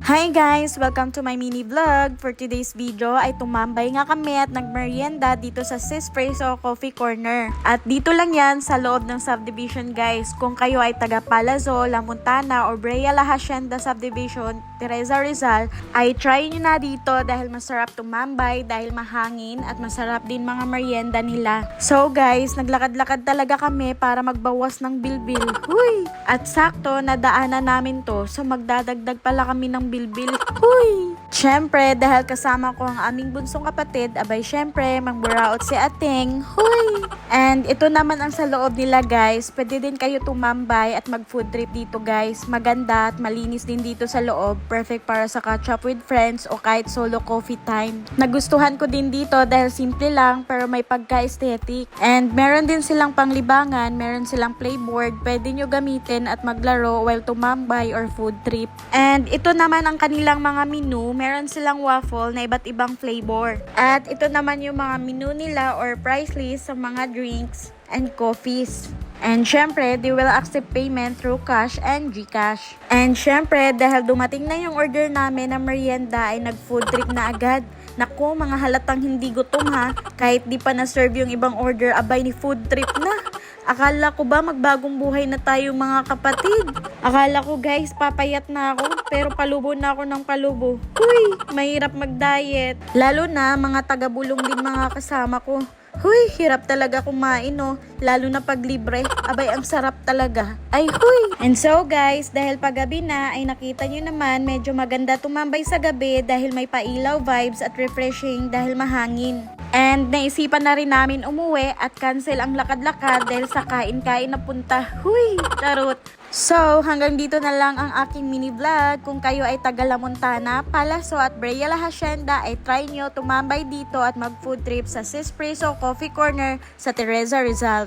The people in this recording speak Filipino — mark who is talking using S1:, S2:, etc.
S1: Hi guys! Welcome to my mini vlog. For today's video ay tumambay nga kami at nagmerienda dito sa Sis Preso Coffee Corner. At dito lang yan sa loob ng subdivision guys. Kung kayo ay taga Palazzo, La Montana or Brea La Hacienda Subdivision, Teresa Rizal, ay try nyo na dito dahil masarap tumambay, dahil mahangin at masarap din mga merienda nila. So guys, naglakad-lakad talaga kami para magbawas ng bilbil. Huy! At sakto, nadaanan namin to. So magdadagdag pala kami ng bilbil. Huy! Syempre, dahil kasama ko ang aming bunsong kapatid, abay syempre, mangburaot si Ating. Huy! And ito naman ang sa loob nila guys. Pwede din kayo tumambay at mag food trip dito guys. Maganda at malinis din dito sa loob. Perfect para sa catch up with friends o kahit solo coffee time. Nagustuhan ko din dito dahil simple lang pero may pagka-aesthetic. And meron din silang panglibangan, meron silang playboard. Pwede nyo gamitin at maglaro while tumambay or food trip. And ito naman ang kanilang mga menu. Meron silang waffle na iba't ibang flavor. At ito naman yung mga menu nila or price list sa mga drinks and coffees. And syempre, they will accept payment through cash and GCash. And syempre, dahil dumating na yung order namin na merienda ay nag-food trip na agad. Naku, mga halatang hindi gutom ha. Kahit di pa na-serve yung ibang order, abay ni food trip na. Akala ko ba magbagong buhay na tayo mga kapatid? Akala ko guys, papayat na ako, pero palubo na ako ng palubo. Huy, mahirap mag-diet. Lalo na mga taga-bulong din mga kasama ko. Huy, hirap talaga kumain no. Lalo na pag libre. Abay, ang sarap talaga. Ay, huy! And so guys, dahil paggabi na, ay nakita nyo naman, medyo maganda tumambay sa gabi dahil may pailaw vibes at refreshing dahil mahangin. And naisipan na rin namin umuwi at cancel ang lakad-lakad dahil sa kain-kain na punta. Huy! Charot! So, hanggang dito na lang ang aking mini vlog. Kung kayo ay taga La Montana, Palazzo at Brea La Hacienda, ay try nyo tumambay dito at mag food trip sa Sis Preso Coffee Corner sa Teresa Rizal.